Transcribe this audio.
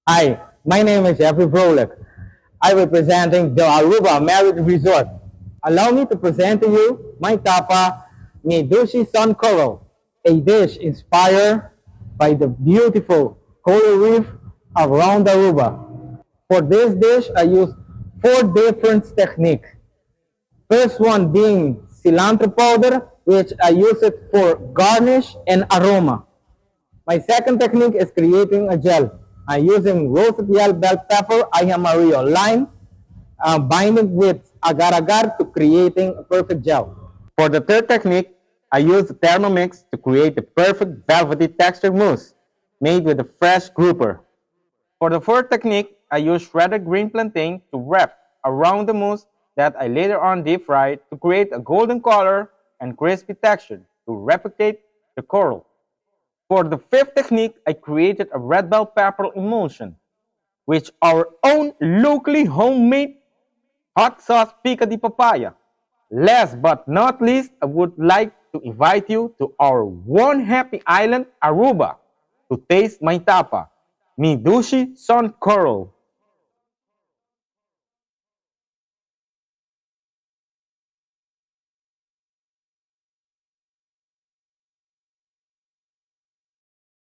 Hi, my name is Vrolijk. I representing the Aruba Marriage Resort. Allow me to present to you my tapa, my Dushi Sun Coral, a dish inspired by the beautiful coral reef around Aruba. For this dish, I use four different techniques. First one being cilantro powder, which I use it for garnish and aroma. My second technique is creating a gel. I'm using roasted yellow bell pepper, amarillo, lime, binding with agar-agar to creating a perfect gel. For the third technique, I use the Thermomix to create the perfect velvety texture mousse made with a fresh grouper. For the fourth technique, I use shredded green plantain to wrap around the mousse that I later on deep fry to create a golden color and crispy texture to replicate the coral. For the fifth technique, I created a red bell pepper emulsion, which our own locally homemade hot sauce pica de papaya. Last but not least, I would like to invite you to our one happy island, Aruba, to taste my tapa, mi Dushi Sun Coral.